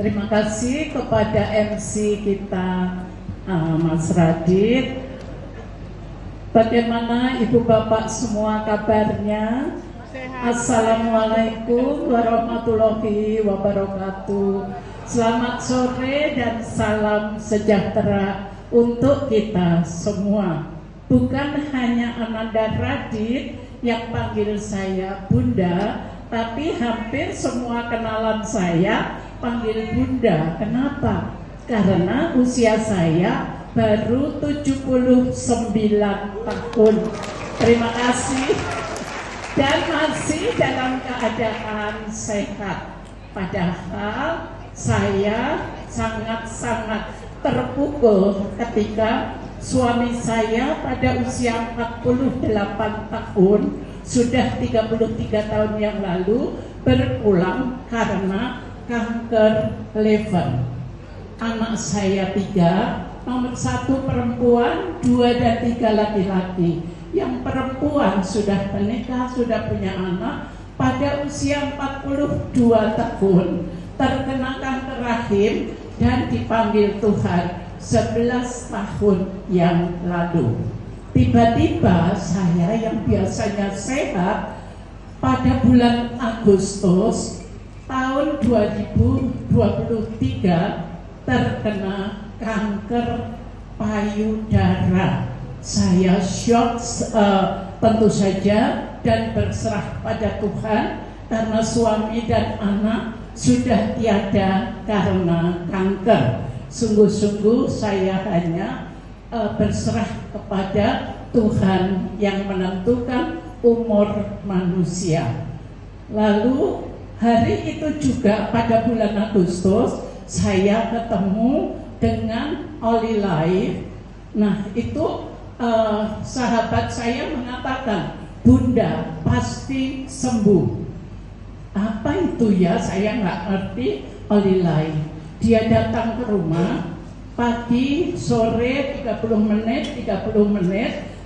Terima kasih kepada MC kita, Mas Radit. Bagaimana Ibu Bapak semua kabarnya? Assalamualaikum warahmatullahi wabarakatuh. Selamat sore dan salam sejahtera untuk kita semua. Bukan hanya Ananda Radit yang panggil saya Bunda, tapi hampir semua kenalan saya panggil Bunda. Kenapa? Karena usia saya baru 79 tahun. Terima kasih. Dan masih dalam keadaan sehat. Padahal saya sangat-sangat terpukul ketika suami saya pada usia 48 tahun, sudah 33 tahun yang lalu, berpulang karena kanker liver. Anak saya 3, nomor 1 perempuan, 2 dan 3 laki-laki. Yang perempuan sudah menikah, sudah punya anak pada usia 42 tahun, terkena kanker rahim dan dipanggil Tuhan 11 tahun yang lalu. Tiba-tiba saya yang biasanya sehat pada bulan Agustus tahun 2023 terkena kanker payudara. Saya shock tentu saja dan berserah pada Tuhan karena suami dan anak sudah tiada karena kanker. Sungguh-sungguh saya hanya berserah kepada Tuhan yang menentukan umur manusia. Lalu hari itu juga pada bulan Agustus saya ketemu dengan Oli Life. Nah itu sahabat saya mengatakan, Bunda pasti sembuh. Apa itu ya? Saya nggak ngerti. Oli Life. Dia datang ke rumah pagi, sore, 30 menit,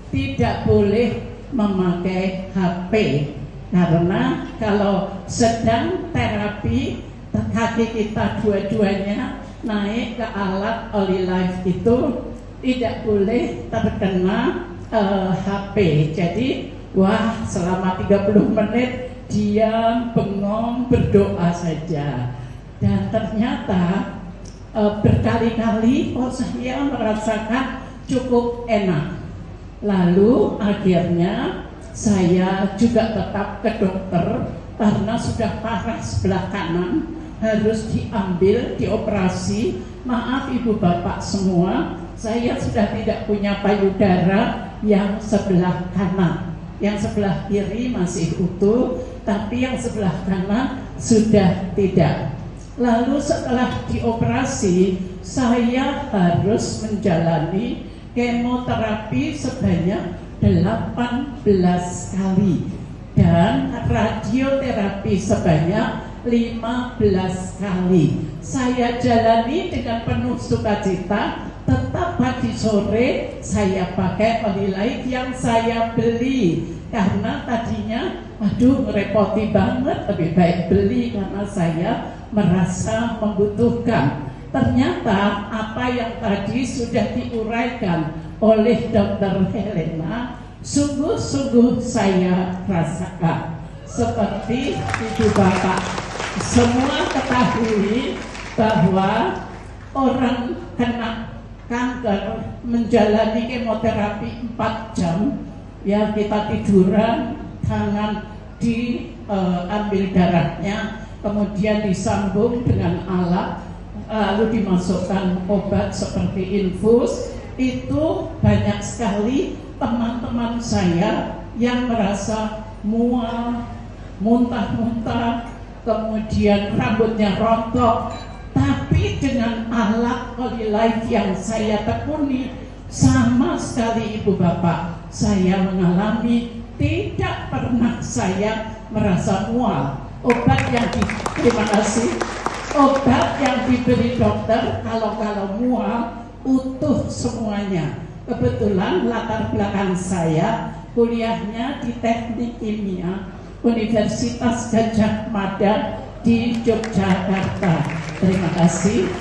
tidak boleh memakai HP. Karena kalau sedang terapi, kaki kita dua-duanya naik ke alat Oli Life itu tidak boleh terkena HP. Jadi, wah, selama 30 menit diam, bengong, berdoa saja. Dan ternyata berkali-kali saya merasakan cukup enak. Lalu akhirnya saya juga tetap ke dokter karena sudah parah sebelah kanan, harus diambil, dioperasi. Maaf Ibu Bapak semua, saya sudah tidak punya payudara yang sebelah kanan. Yang sebelah kiri masih utuh, tapi yang sebelah kanan sudah tidak. Lalu setelah dioperasi, saya harus menjalani kemoterapi sebanyak 18 kali dan radioterapi sebanyak 15 kali. Saya jalani dengan penuh sukacita. Tetap pagi sore saya pakai Oli Life yang saya beli, karena tadinya aduh ngerepoti banget, lebih baik beli karena saya merasa membutuhkan. Ternyata apa yang tadi sudah diuraikan oleh Dr. Helena, sungguh-sungguh saya rasakan. Seperti Ibu Bapak semua ketahui bahwa orang kena kanker menjalani kemoterapi 4 jam, ya kita tiduran, tangan diambil darahnya, kemudian disambung dengan alat, lalu dimasukkan obat seperti infus. Itu banyak sekali teman-teman saya yang merasa mual, muntah-muntah, kemudian rambutnya rontok. Tapi dengan alat Oli Life yang saya tekuni, sama sekali Ibu Bapak, saya mengalami tidak pernah saya merasa mual. Obat yang terima kasih. Obat yang diberi dokter kalau mual utuh semuanya. Kebetulan latar belakang saya kuliahnya di Teknik Kimia Universitas Gadjah Mada di Yogyakarta. Terima kasih.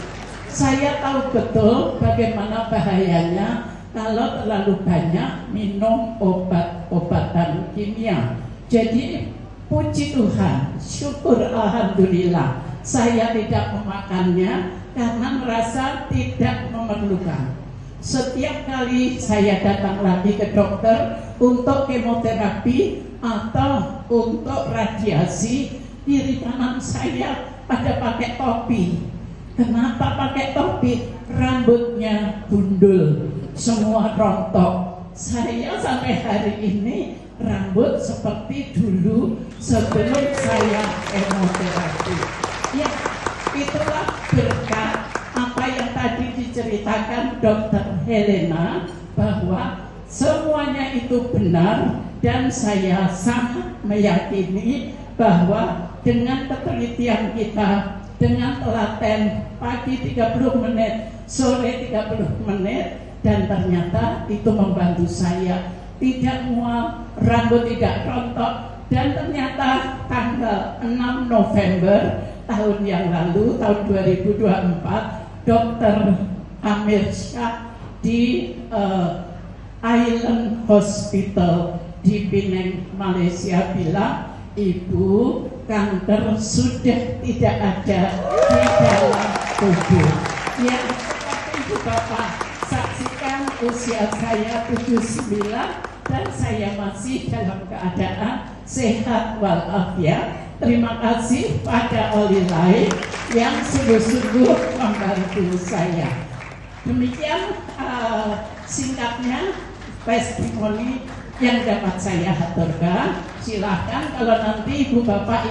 Saya tahu betul bagaimana bahayanya kalau terlalu banyak minum obat-obatan kimia. Jadi puji Tuhan, syukur alhamdulillah, saya tidak memakannya karena merasa tidak memerlukan. Setiap kali saya datang lagi ke dokter untuk kemoterapi atau untuk radiasi, kiri kanan saya pada pakai topi. Kenapa pakai topi? Rambutnya gundul, semua rontok. Saya sampai hari ini rambut seperti dulu sebelum saya kemoterapi. Ya, itulah berkat apa yang tadi diceritakan Dr. Helena, bahwa semuanya itu benar, dan saya sangat meyakini bahwa dengan ketelitian kita, dengan telaten pagi 30 menit, sore 30 menit, dan ternyata itu membantu saya tidak mual, rambut tidak rontok, dan ternyata tanggal 6 November tahun yang lalu, tahun 2024, Dr. Amir Shah di Island Hospital di Penang, Malaysia bilang, Ibu, kanker sudah tidak ada di dalam tubuh. Ya, Ibu Bapak saksikan, usia saya 79 dan saya masih dalam keadaan sehat walafiat. Terima kasih pada Oli lain yang sungguh-sungguh membantu saya. Demikian singkatnya testimoni yang dapat saya aturkan. Silahkan kalau nanti Ibu Bapak